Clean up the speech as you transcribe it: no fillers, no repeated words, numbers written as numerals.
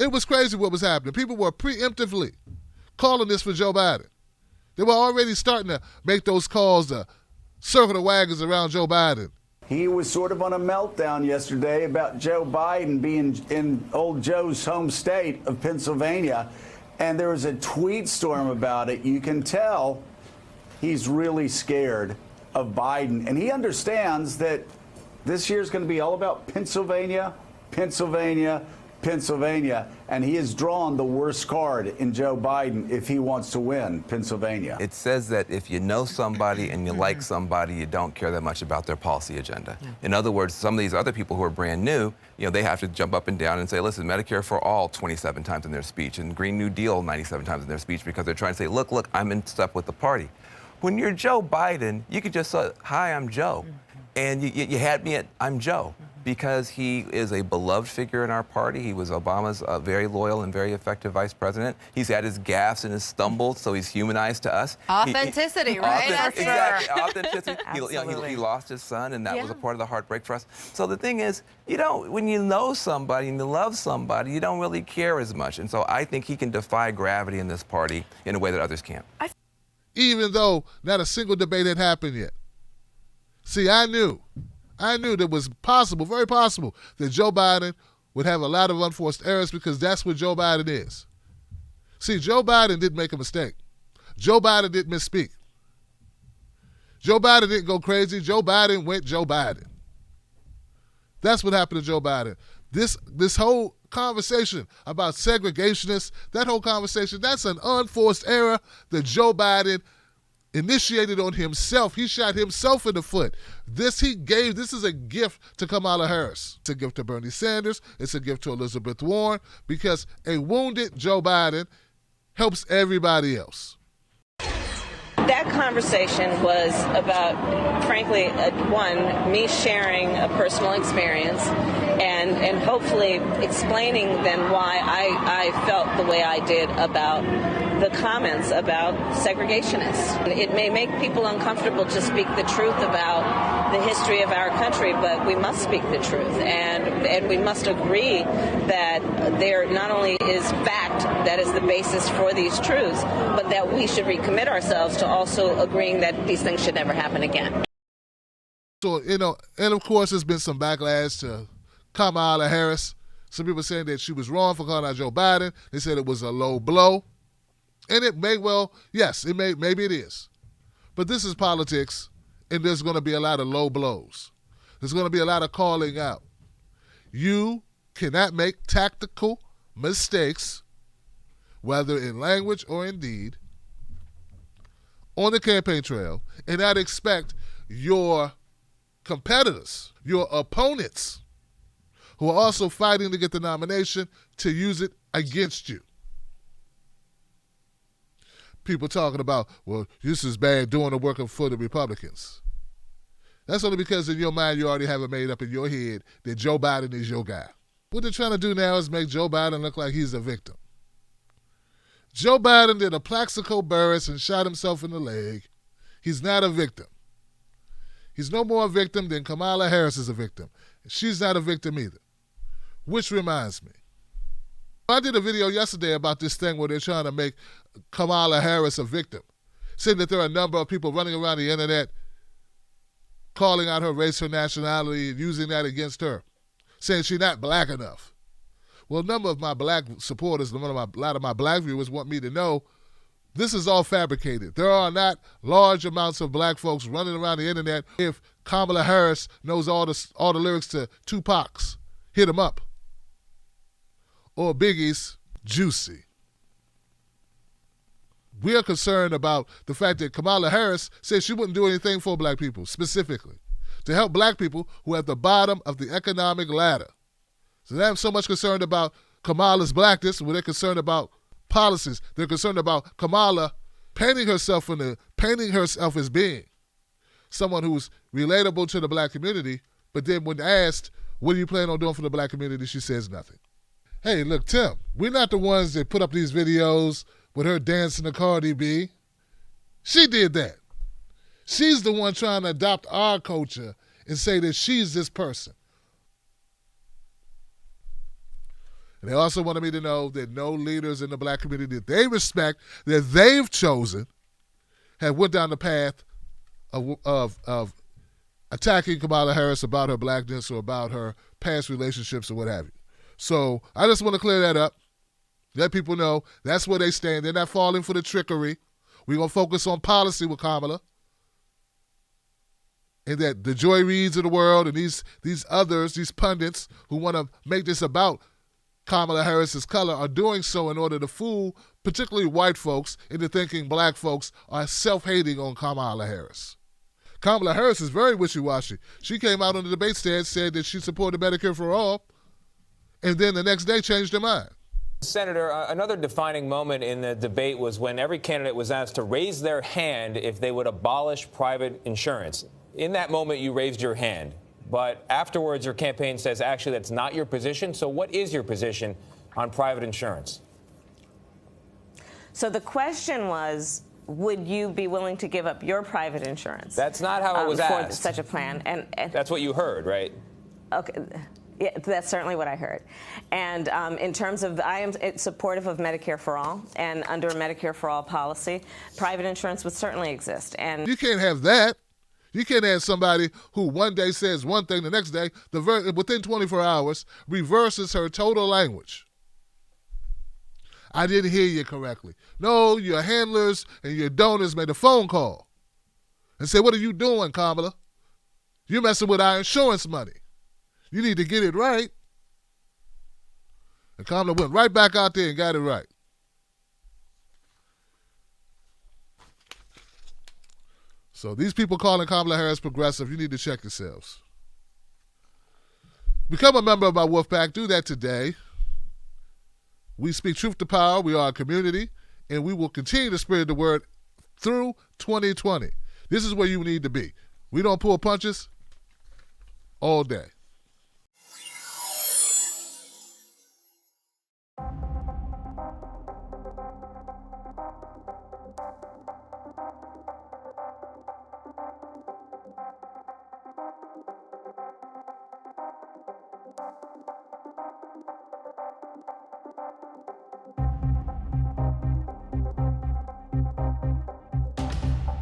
It was crazy what was happening. People were preemptively calling this for Joe Biden. They were already starting to make those calls to circle the wagons around Joe Biden. He was sort of on a meltdown yesterday about Joe Biden being in old Joe's home state of Pennsylvania. And there was a tweet storm about it. You can tell he's really scared of Biden. And he understands that this year is going to be all about Pennsylvania, Pennsylvania, Pennsylvania, and he has drawn the worst card in Joe Biden if he wants to win Pennsylvania. It says that if you know somebody and you like somebody, you don't care that much about their policy agenda. Yeah. In other words, some of these other people who are brand new, they have to jump up and down and say, listen, Medicare for all 27 times in their speech and Green New Deal 97 times in their speech because they're trying to say, look, I'm in step with the party. When you're Joe Biden, you could just say, hi, I'm Joe. And you had me at I'm Joe. Because he is a beloved figure in our party. He was Obama's very loyal and very effective vice president. He's had his gaffes and his stumbles, so he's humanized to us. Authenticity, right? Exactly, authenticity. He lost his son, and that was a part of the heartbreak for us. So the thing is, when you know somebody and you love somebody, you don't really care as much. And so I think he can defy gravity in this party in a way that others can't. Even though not a single debate had happened yet. See, I knew that it was possible, very possible, that Joe Biden would have a lot of unforced errors because that's what Joe Biden is. See, Joe Biden didn't make a mistake. Joe Biden didn't misspeak. Joe Biden didn't go crazy. Joe Biden went Joe Biden. That's what happened to Joe Biden. This whole conversation about segregationists, that whole conversation, that's an unforced error that Joe Biden initiated on himself. He shot himself in the foot. This is a gift to Kamala Harris. It's a gift to Bernie Sanders. It's a gift to Elizabeth Warren because a wounded Joe Biden helps everybody else. That conversation was about, frankly, me sharing a personal experience and hopefully explaining then why I felt the way I did about the comments about segregationists. It may make people uncomfortable to speak the truth about the history of our country, but we must speak the truth. And we must agree that there not only is fact that is the basis for these truths, but that we should recommit ourselves to also agreeing that these things should never happen again. So, and of course there's been some backlash to Kamala Harris. Some people saying that she was wrong for calling out Joe Biden. They said it was a low blow. And it may maybe it is. But this is politics, and there's going to be a lot of low blows. There's going to be a lot of calling out. You cannot make tactical mistakes, whether in language or in deed, on the campaign trail, and not expect your competitors, your opponents, who are also fighting to get the nomination, to use it against you. People talking about, well, this is bad doing the work for the Republicans. That's only because in your mind you already have it made up in your head that Joe Biden is your guy. What they're trying to do now is make Joe Biden look like he's a victim. Joe Biden did a Plaxico Burress and shot himself in the leg. He's not a victim. He's no more a victim than Kamala Harris is a victim. She's not a victim either. Which reminds me, I did a video yesterday about this thing where they're trying to make Kamala Harris a victim, saying that there are a number of people running around the internet calling out her race, her nationality, and using that against her, saying she's not black enough. Well, a number of my black supporters, a lot of my black viewers want me to know this is all fabricated. There are not large amounts of black folks running around the internet. If Kamala Harris knows all the lyrics to Tupac's Hit 'Em Up or Biggie's Juicy. We are concerned about the fact that Kamala Harris said she wouldn't do anything for black people, specifically, to help black people who are at the bottom of the economic ladder. So they're not so much concerned about Kamala's blackness, when they're concerned about policies. They're concerned about Kamala painting herself as being someone who's relatable to the black community, but then when asked, what do you plan on doing for the black community, she says nothing. Hey, look, Tim, we're not the ones that put up these videos with her dancing to Cardi B. She did that. She's the one trying to adopt our culture and say that she's this person. And they also wanted me to know that no leaders in the black community that they respect, that they've chosen, have went down the path of attacking Kamala Harris about her blackness or about her past relationships or what have you. So I just want to clear that up. Let people know that's where they stand. They're not falling for the trickery. We're going to focus on policy with Kamala. And that the Joy Reids of the world and these others, these pundits who want to make this about Kamala Harris's color are doing so in order to fool particularly white folks into thinking black folks are self-hating on Kamala Harris. Kamala Harris is very wishy-washy. She came out on the debate stand, said that she supported Medicare for all, and then the next day changed her mind. Senator, another defining moment in the debate was when every candidate was asked to raise their hand if they would abolish private insurance. In that moment, you raised your hand. But afterwards, your campaign says, actually, that's not your position. So what is your position on private insurance? So the question was, would you be willing to give up your private insurance? That's not how it was for asked. such a plan. And that's what you heard, right? Okay. Yeah, that's certainly what I heard. And in terms of, I am supportive of Medicare for all, and under a Medicare for all policy, private insurance would certainly exist. And you can't have that. You can't have somebody who one day says one thing, the next day, within 24 hours, reverses her total language. I didn't hear you correctly. No, your handlers and your donors made a phone call and said, what are you doing, Kamala? You're messing with our insurance money. You need to get it right. And Kamala went right back out there and got it right. So these people calling Kamala Harris progressive, you need to check yourselves. Become a member of our Wolf Pack. Do that today. We speak truth to power. We are a community, and we will continue to spread the word through 2020. This is where you need to be. We don't pull punches all day.